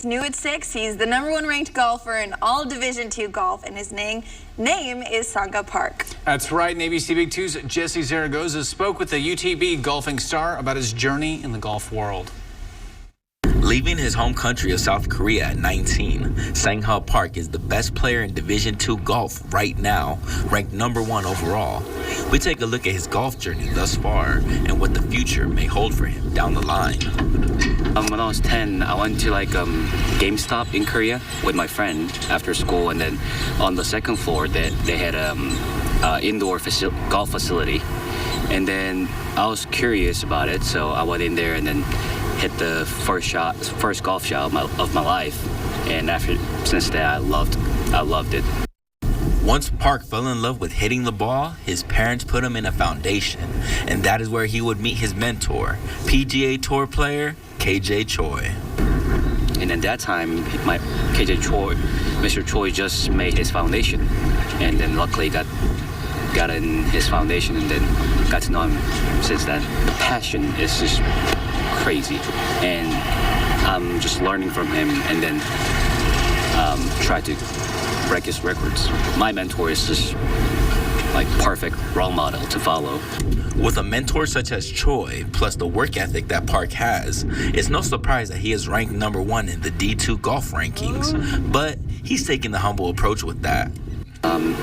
It's new at 6. He's the #1 ranked golfer in all Division II golf, and his name is Sangha Park. That's right. ABC Big 2's Jesse Zaragoza spoke with the UTPB golfing star about his journey in the golf world. Leaving his home country of South Korea at 19, Sangha Park is the best player in Division II golf right now, ranked #1 overall. We take a look at his golf journey thus far and what the future may hold for him down the line. When I was 10, I went to GameStop in Korea with my friend after school, and then on the second floor they had indoor golf facility, and then I was curious about it, so I went in there and then hit the first golf shot of my life, and since then I loved it. Once Park fell in love with hitting the ball, his parents put him in a foundation, and that is where he would meet his mentor, PGA Tour player KJ Choi. And at that time, Mr. Choi just made his foundation, and then luckily got in his foundation, and then got to know him since then. The passion is just crazy, and I'm just learning from him, and then try to break his records. My mentor is just perfect role model to follow. With a mentor such as Choi, plus the work ethic that Park has, it's no surprise that he is ranked #1 in the D2 golf rankings. But he's taking the humble approach with that.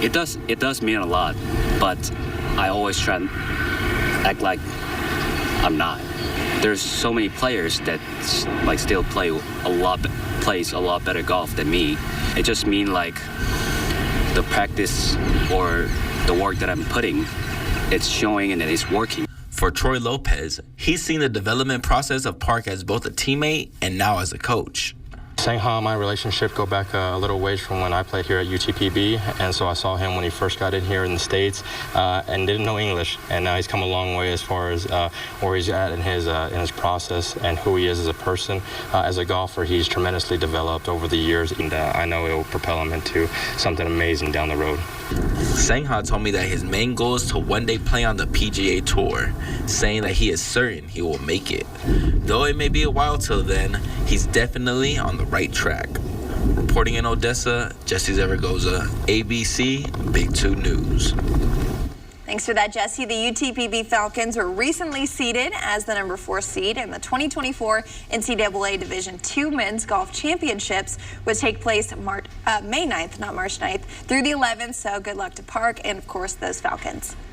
It does mean a lot, but I always try and act like I'm not. There's so many players that still plays a lot better golf than me. It just means the practice or the work that I'm putting, it's showing and it's working. For Troy Lopez, he's seen the development process of Park as both a teammate and now as a coach. Sangha and my relationship go back a little ways from when I played here at UTPB, and so I saw him when he first got in here in the States and didn't know English, and now he's come a long way as far as where he's at in his process and who he is as a person. As a golfer, he's tremendously developed over the years, and I know it will propel him into something amazing down the road. Sangha told me that his main goal is to one day play on the PGA Tour, saying that he is certain he will make it. Though it may be a while till then, he's definitely on the right track. Reporting in Odessa, Jesse Zaragoza, ABC Big 2 News. Thanks for that, Jesse. The UTPB Falcons were recently seeded as the #4 seed in the 2024 NCAA Division II Men's Golf Championships, which take place May 9th, not March 9th, through the 11th. So good luck to Park and, of course, those Falcons.